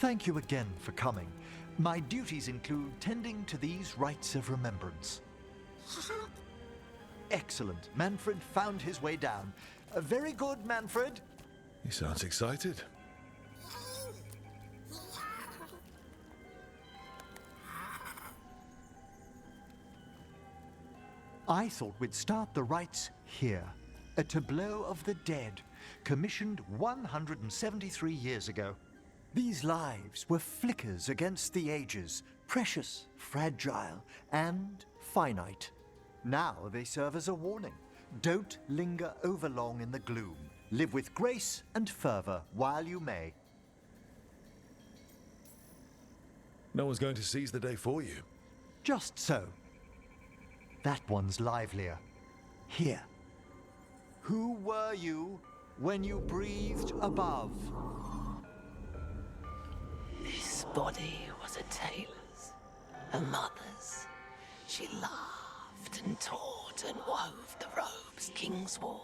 Thank you again for coming. My duties include tending to these rites of remembrance. Excellent. Manfred found his way down. Very good, Manfred. He sounds excited. I thought we'd start the rites here. A tableau of the dead, commissioned 173 years ago. These lives were flickers against the ages, precious, fragile, and finite. Now they serve as a warning. Don't linger overlong in the gloom. Live with grace and fervor while you may. No one's going to seize the day for you. Just so. That one's livelier. Here. Who were you when you breathed above? This body was a tailor's, a mother's. She laughed and taught and wove the robes kings wore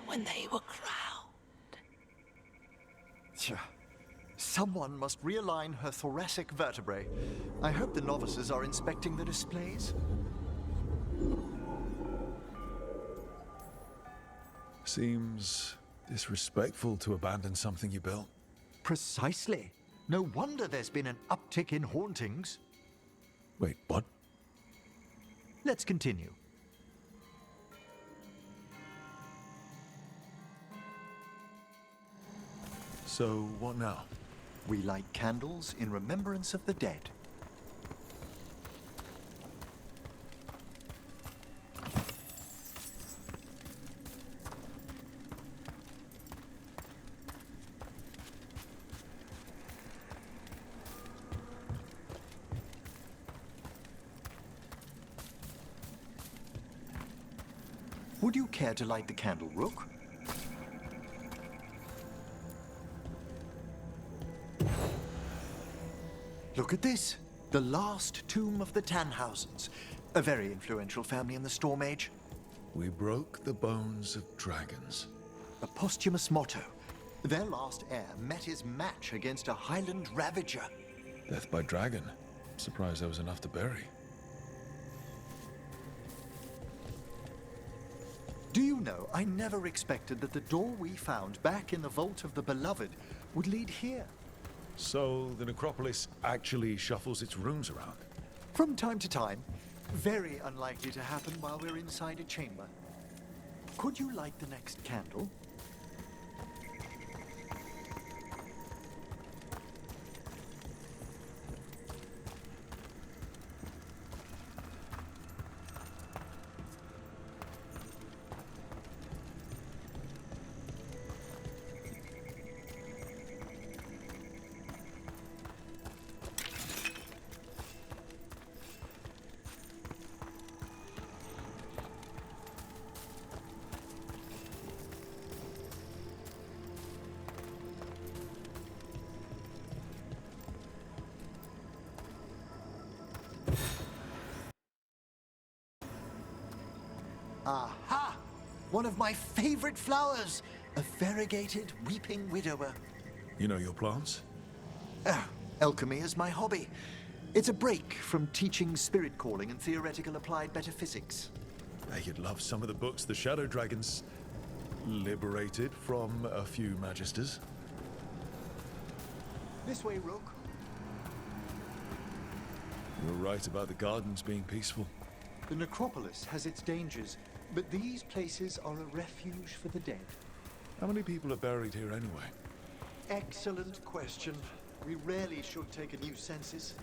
when they were crowned. Tja. Someone must realign her thoracic vertebrae. I hope the novices are inspecting the displays. Seems disrespectful to abandon something you built. Precisely. No wonder there's been an uptick in hauntings. Wait, what? Let's continue. So, what now? We light candles in remembrance of the dead. Would you care to light the candle, Rook? Look at this. The last tomb of the Tannhausens. A very influential family in the Storm Age. We broke the bones of dragons. A posthumous motto. Their last heir met his match against a Highland Ravager. Death by dragon. Surprised there was enough to bury. Do you know, I never expected that the door we found back in the Vault of the Beloved would lead here. So, the necropolis actually shuffles its rooms around? From time to time. Very unlikely to happen while we're inside a chamber. Could you light the next candle? Aha! One of my favorite flowers! A variegated weeping widower. You know your plants? Alchemy is my hobby. It's a break from teaching spirit calling and theoretical applied metaphysics. You'd love some of the books the Shadow Dragons liberated from a few magisters. This way, Rook. You're right about the gardens being peaceful. The necropolis has its dangers, but these places are a refuge for the dead. How many people are buried here anyway? Excellent question. We rarely should take a new census.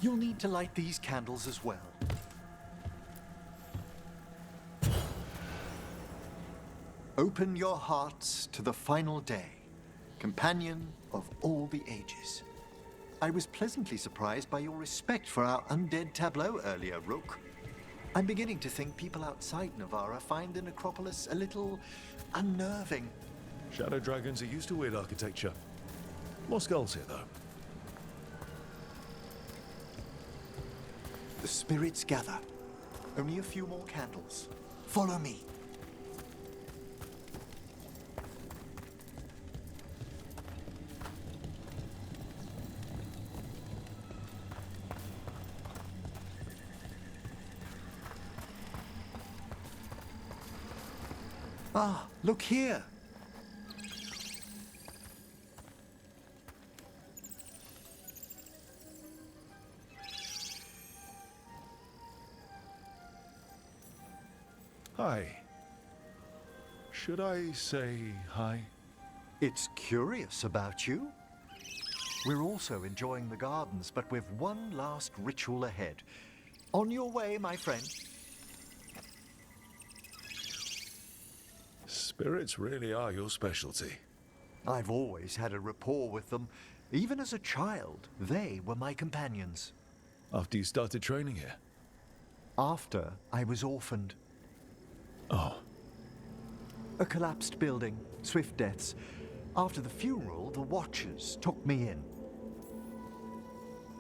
You'll need to light these candles as well. Open your hearts to the final day, companion of all the ages. I was pleasantly surprised by your respect for our undead tableau earlier, Rook. I'm beginning to think people outside Navarra find the necropolis a little unnerving. Shadow dragons are used to weird architecture. More skulls here, though. The spirits gather. Only a few more candles. Follow me. Ah, look here. Hi. Should I say hi? It's curious about you. We're also enjoying the gardens, but we've one last ritual ahead. On your way, my friend. Spirits really are your specialty. I've always had a rapport with them. Even as a child, they were my companions. After you started training here? After I was orphaned. Oh, A collapsed building, swift deaths. After the funeral, the Watchers took me in.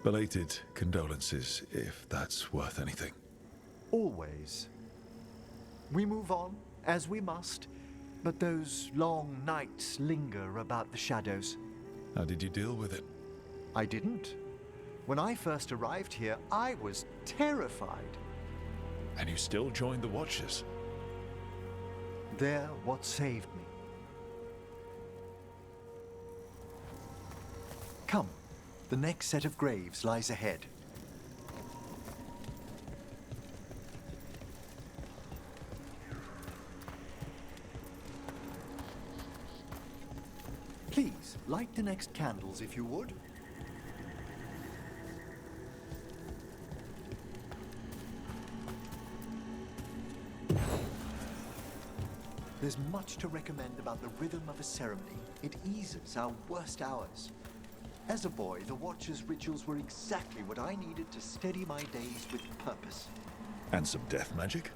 belated condolences, if that's worth anything. Always. We move on, as we must, but those long nights linger about the shadows. How did you deal with it? I didn't. When I first arrived here, I was terrified. And you still joined the Watchers? They're what saved me. Come, the next set of graves lies ahead. Please, light the next candles if you would. There's much to recommend about the rhythm of a ceremony. It eases our worst hours. As a boy, the Watcher's rituals were exactly what I needed to steady my days with purpose. And some death magic?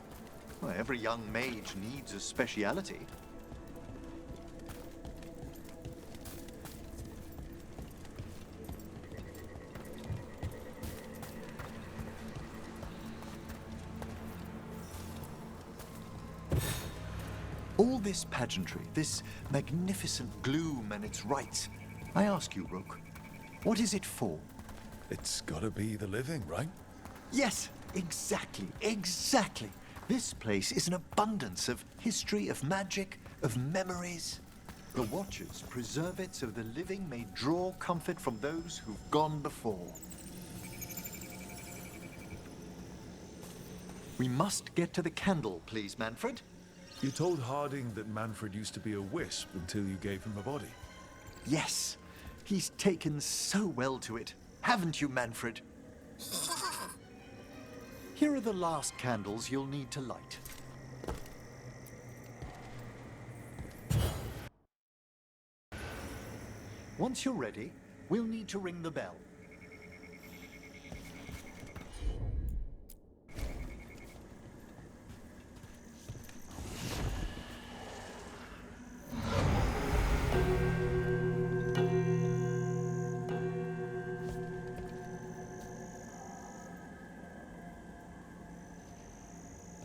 Well, every young mage needs a speciality. All this pageantry, this magnificent gloom and its rites. I ask you, Rook, what is it for? It's gotta be the living, right? Yes, exactly, exactly. This place is an abundance of history, of magic, of memories. The Watchers preserve it so the living may draw comfort from those who've gone before. We must get to the candle, please, Manfred. You told Harding that Manfred used to be a wisp until you gave him a body. Yes, he's taken so well to it. Haven't you, Manfred? Here are the last candles you'll need to light. Once you're ready, we'll need to ring the bell.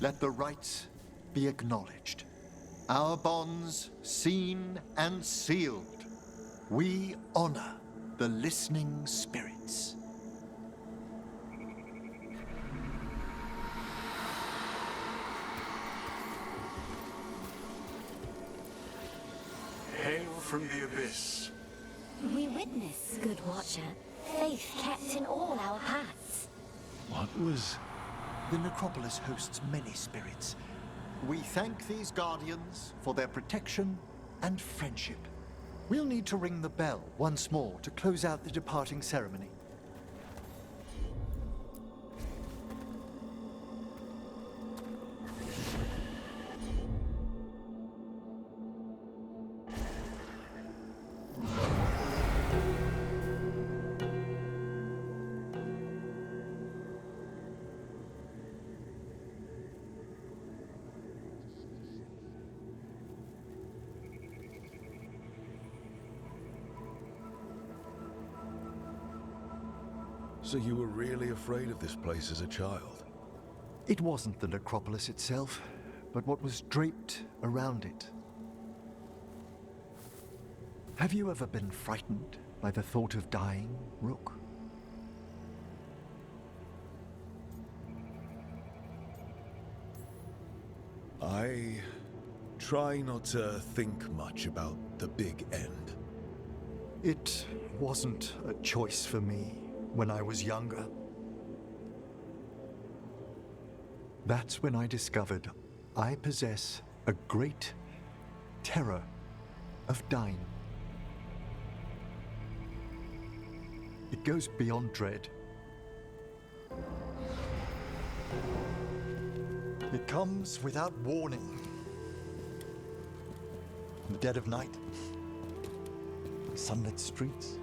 Let the rites be acknowledged. Our bonds seen and sealed. We honor the listening spirits. Hail from the abyss. We witness, good Watcher, faith kept in all our paths. What was... The necropolis hosts many spirits. We thank these guardians for their protection and friendship. We'll need to ring the bell once more to close out the departing ceremony. So you were really afraid of this place as a child? It wasn't the necropolis itself, but what was draped around it. Have you ever been frightened by the thought of dying, Rook? I try not to think much about the big end. It wasn't a choice for me when I was younger. That's when I discovered I possess a great terror of dying. It goes beyond dread. It comes without warning. In the dead of night, sunlit streets,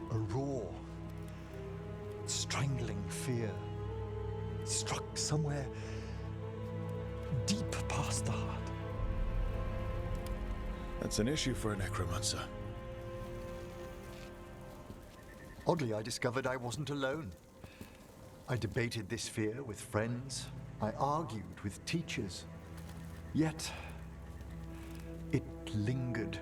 a raw, strangling fear struck somewhere deep past the heart. That's an issue for a necromancer. Oddly, I discovered I wasn't alone. I debated this fear with friends. I argued with teachers. Yet, it lingered.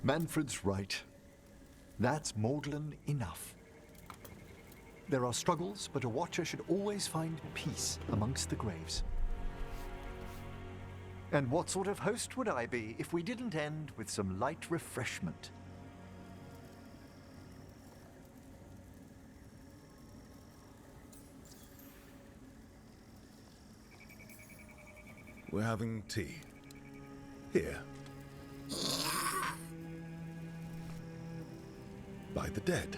Manfred's right. That's maudlin enough. There are struggles, but a watcher should always find peace amongst the graves. And what sort of host would I be if we didn't end with some light refreshment? We're having tea. Here. By the dead.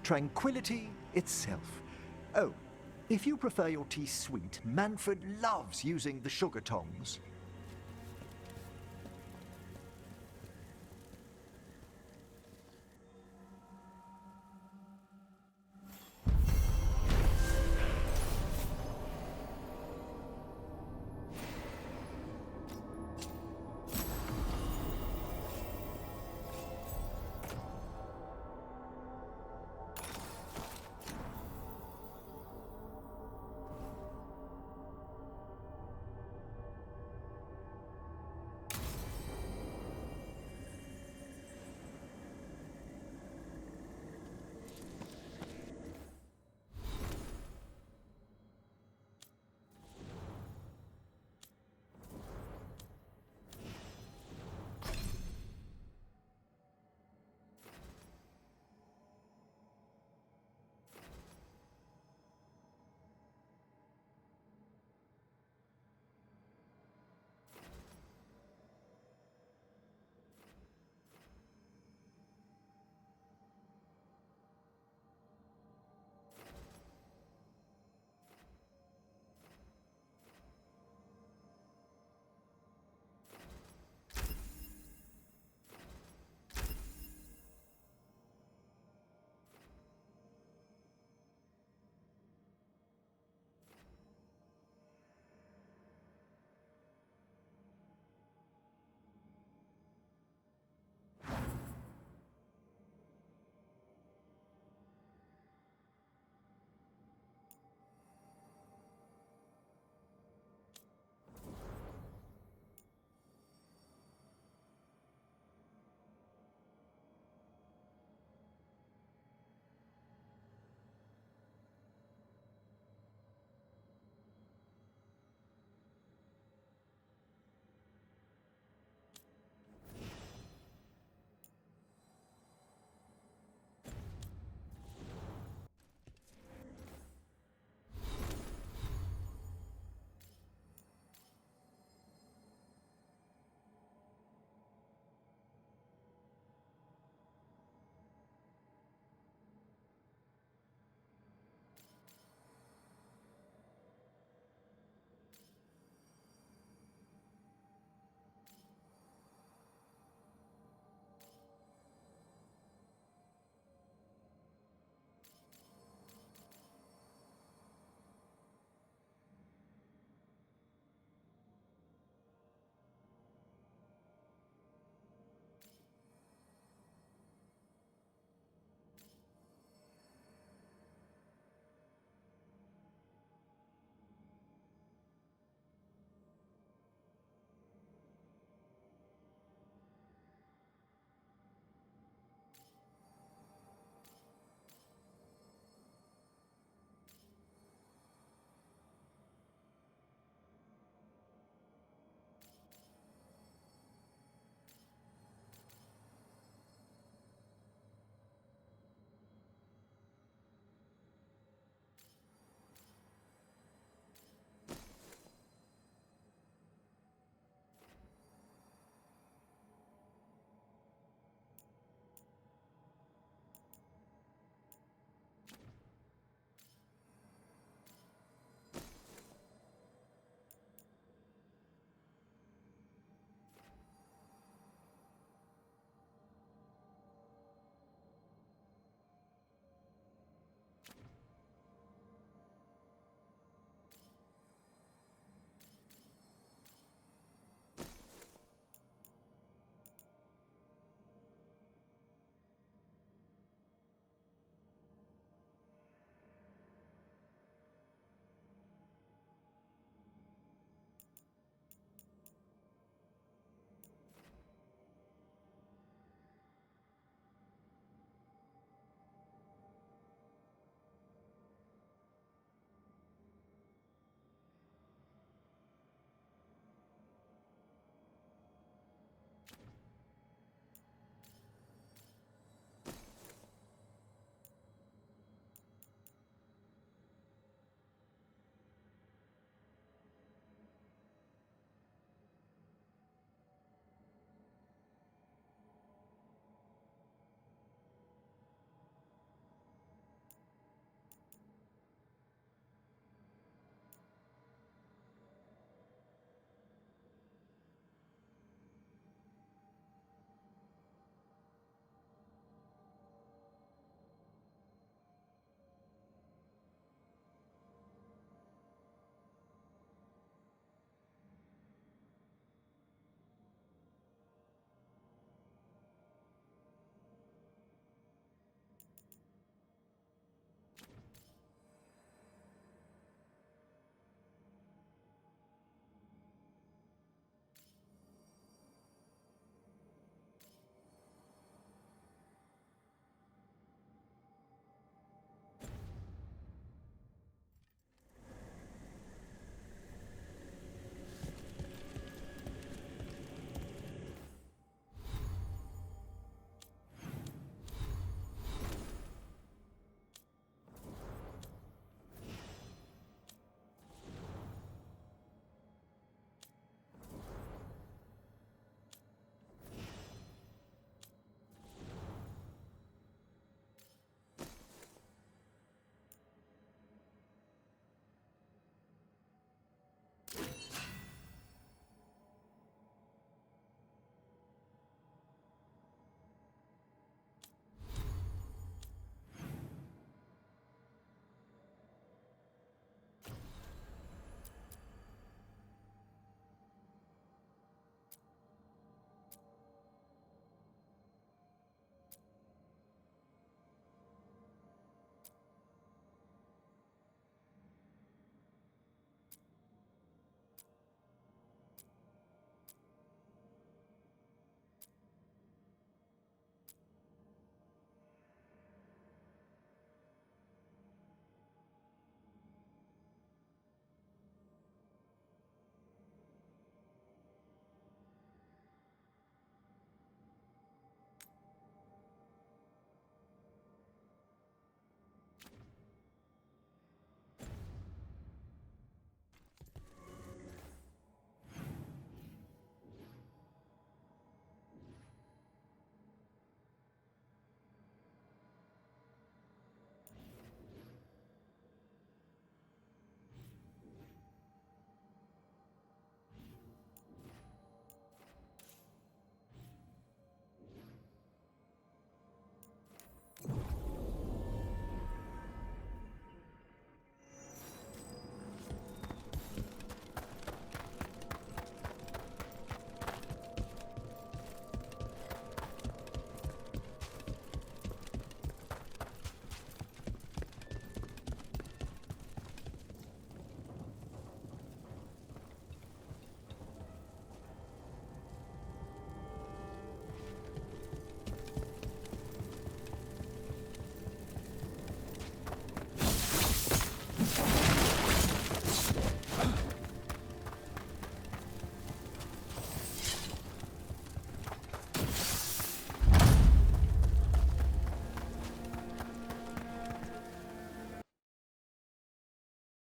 Tranquility itself. Oh, if you prefer your tea sweet, Manfred loves using the sugar tongs.